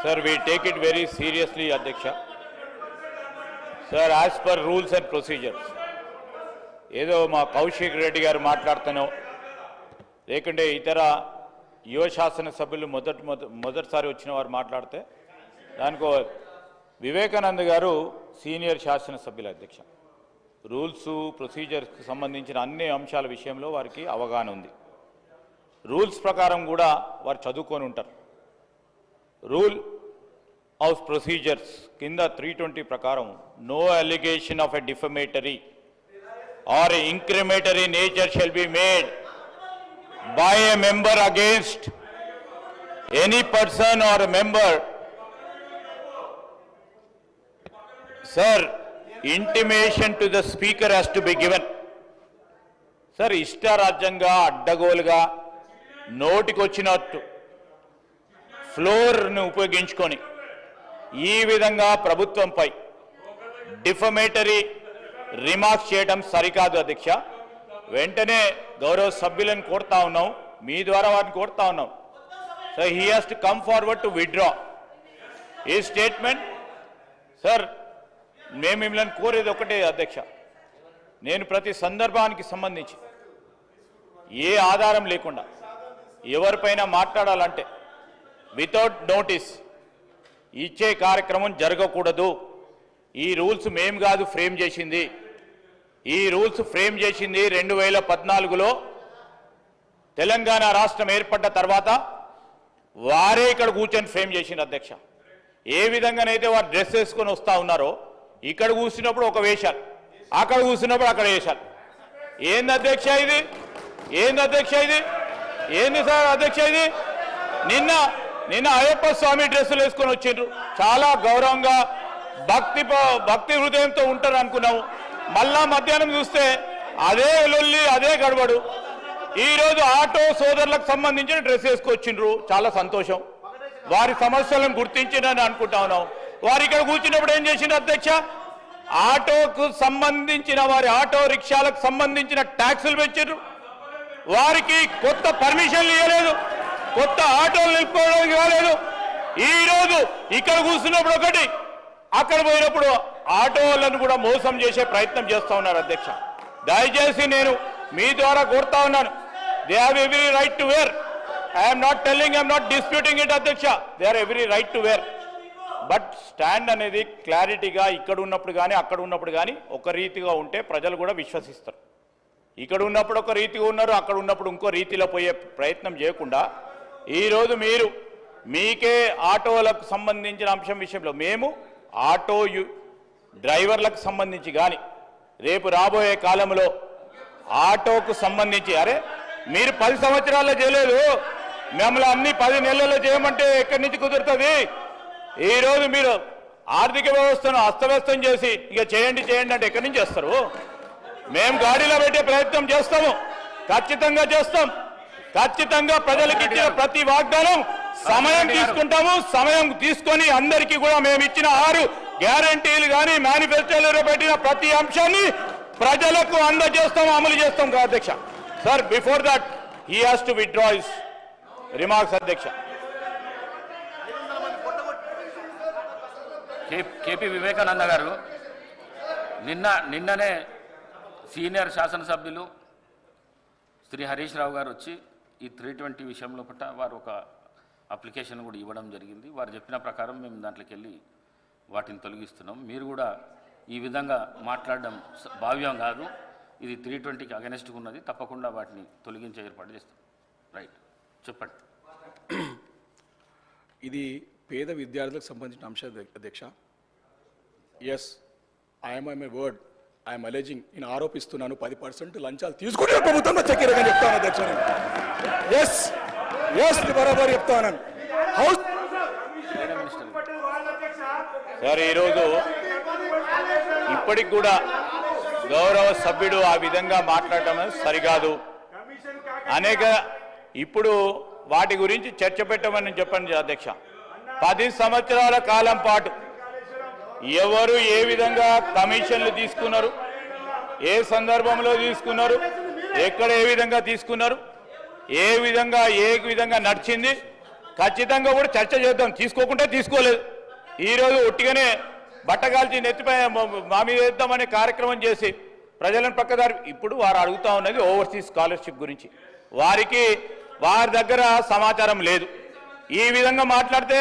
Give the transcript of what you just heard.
Sir, we take it very seriously, Adhyaksha. Sir, as per rules and procedures, ఏదో మా కౌశిక్ రెడ్డి గారు మాట్లాడుతానో లేకుంటే ఇతర యువ శాసనసభ్యులు మొదటిసారి వచ్చిన వారు మాట్లాడితే దానికో వివేకానంద గారు సీనియర్ శాసనసభ్యుల అధ్యక్ష. రూల్స్ ప్రొసీజర్స్కి సంబంధించిన అన్ని అంశాల విషయంలో వారికి అవగాహన ఉంది. రూల్స్ ప్రకారం కూడా వారు చదువుకొని ఉంటారు. రూల్ ఆఫ్ ప్రొసీజర్స్ కింద 320 ప్రకారం no allegation of a defamatory or incriminatory nature shall be made by a member against any person or a member. Sir, intimation to the speaker has to be given. Sir, ఇష్టారాజ్యంగా అడ్డగోలుగా నోటికొచ్చినట్టు ఫ్లోర్ను ఉపయోగించుకొని ఈ విధంగా ప్రభుత్వంపై defamatory remarks చేయడం సరికాదు అధ్యక్ష. వెంటనే గౌరవ సభ్యులను కోరుతా ఉన్నాం, మీ ద్వారా వారిని కోరుతా ఉన్నాం. So he has to come forward to withdraw ఈ స్టేట్మెంట్. సార్, మేము మిమ్మల్ని కోరేది ఒకటే అధ్యక్ష, నేను ప్రతి సందర్భానికి సంబంధించి ఏ ఆధారం లేకుండా ఎవరిపైన మాట్లాడాలంటే వితౌట్ నోటీస్ ఇచ్చే కార్యక్రమం జరగకూడదు. ఈ రూల్స్ మేము కాదు ఫ్రేమ్ చేసింది, ఈ రూల్స్ ఫ్రేమ్ చేసింది 2014లో తెలంగాణ రాష్ట్రం ఏర్పడ్డ తర్వాత వారే ఇక్కడ కూర్చొని ఫ్రేమ్ చేసింది అధ్యక్ష. ఏ విధంగానైతే వారు డ్రెస్ వేసుకొని వస్తూ ఉన్నారో ఇక్కడ కూర్చున్నప్పుడు ఒక వేషాలు, అక్కడ కూర్చున్నప్పుడు అక్కడ వేషాలు. ఏంది అధ్యక్ష ఇది? ఏంది అధ్యక్ష ఇది? ఏంది సార్ అధ్యక్ష ఇది? నిన్న అయ్యప్ప స్వామి డ్రెస్సులు వేసుకొని వచ్చిండ్రు, చాలా గౌరవంగా భక్తి హృదయంతో ఉంటారు అనుకున్నాము. మళ్ళా మధ్యాహ్నం చూస్తే అదే లొల్లి, అదే గడబడు. ఈరోజు ఆటో సోదరులకు సంబంధించిన డ్రెస్ వేసుకొచ్చిండ్రు, చాలా సంతోషం. వారి సమస్యలను గుర్తించిందని అనుకుంటా ఉన్నాం. వారు ఇక్కడ కూర్చున్నప్పుడు ఏం చేసిండ్రు అధ్యక్ష? ఆటోకు సంబంధించిన వారి ఆటో రిక్షాలకు సంబంధించిన ట్యాక్సులు పెంచారు. వారికి కొత్త పర్మిషన్లు ఇవ్వలేదు, కొత్త ఆటోలు నిలుపుకోవడానికి రాలేదు. ఈరోజు ఇక్కడ కూర్చున్నప్పుడు ఒకటి, అక్కడ పోయినప్పుడు ఆటోలను కూడా మోసం చేసే ప్రయత్నం చేస్తూ ఉన్నారు అధ్యక్ష. దయచేసి నేను మీ ద్వారా కోరుతా ఉన్నాను, they have every right to wear. I'm not telling, I'm not disputing it అధ్యక్ష, they are every right to wear. But stand అనేది క్లారిటీగా ఇక్కడ ఉన్నప్పుడు కానీ అక్కడ ఉన్నప్పుడు కానీ ఒక రీతిగా ఉంటే ప్రజలు కూడా విశ్వసిస్తారు. ఇక్కడ ఉన్నప్పుడు ఒక రీతిగా ఉన్నారు, అక్కడ ఉన్నప్పుడు ఇంకో రీతిలో పోయే ప్రయత్నం చేయకుండా ఈరోజు మీరు మీకే ఆటోలకు సంబంధించిన అంశం విషయంలో మేము ఆటో డ్రైవర్లకు సంబంధించి కానీ రేపు రాబోయే కాలంలో ఆటోకు సంబంధించి, అరే మీరు 10 సంవత్సరాల్లో చేయలేదు, మిమ్మల్ని అన్ని 10 నెలల్లో చేయమంటే ఎక్కడి నుంచి కుదురుతుంది? ఈరోజు మీరు ఆర్థిక వ్యవస్థను అస్తవ్యస్తం చేసి ఇక చేయండి అంటే ఎక్కడి నుంచి చేస్తారు? మేము గాడిలో పెట్టే ప్రయత్నం చేస్తాము, ఖచ్చితంగా చేస్తాం. ఖచ్చితంగా ప్రజలకు ఇచ్చిన ప్రతి వాగ్దానం సమయం తీసుకుంటాము. సమయం తీసుకొని అందరికీ కూడా మేము ఇచ్చిన 6 గ్యారంటీలు కానీ మేనిఫెస్టోలో పెట్టిన ప్రతి అంశాన్ని ప్రజలకు అందజేస్తాము, అమలు చేస్తాం అధ్యక్ష. Sir, before that he has to withdraw his remarks అధ్యక్ష. కేపీ వివేకానంద గారు నిన్ననే సీనియర్ శాసనసభ్యులు శ్రీ హరీష్ రావు గారు వచ్చి ఈ 320 విషయంలో పట్ల వారు ఒక అప్లికేషన్ కూడా ఇవ్వడం జరిగింది. వారు చెప్పిన ప్రకారం మేము దాంట్లోకి వెళ్ళి వాటిని తొలగిస్తున్నాం. మీరు కూడా ఈ విధంగా మాట్లాడడం భావ్యం కాదు, ఇది 320కి అగెనెస్ట్గా ఉన్నది, తప్పకుండా వాటిని తొలగించే ఏర్పాటు చేస్తాం. రైట్, చెప్పండి. ఇది పేద విద్యార్థులకు సంబంధించిన అంశం అధ్యక్ష. Yes, I'm my word, I'm alleging, నేను ఆరోపిస్తున్నాను 10% లంచాలు తీసుకునే ప్రభుత్వంలో చక్కెరగా చెప్తాను అధ్యక్ష. ఎస్ ఎస్ బరాబర్ చెప్తాను. హౌస్ సార్, ఈరోజు ఇప్పటికి కూడా గౌరవ సభ్యుడు ఆ విధంగా మాట్లాడటం సరికాదు. ఇప్పుడు వాటి గురించి చర్చ పెట్టమని చెప్పండి అధ్యక్ష. 10 సంవత్సరాల కాలం పాటు ఎవరు ఏ విధంగా కమిషన్లు తీసుకున్నారు, ఏ సందర్భంలో తీసుకున్నారు, ఎక్కడ ఏ విధంగా తీసుకున్నారు, ఏ విధంగా నడిచింది, ఖచ్చితంగా కూడా చర్చ చేద్దాం. తీసుకోకుంటే తీసుకోలేదు. ఈరోజు ఒట్టిగానే బట్టగాల్చి నెత్తిపై మా మీద వేద్దామనే కార్యక్రమం చేసి ప్రజలను పక్కదారి. ఇప్పుడు వారు అడుగుతా ఉన్నది ఓవర్సీస్ స్కాలర్షిప్ గురించి. వారి దగ్గర సమాచారం లేదు. ఈ విధంగా మాట్లాడితే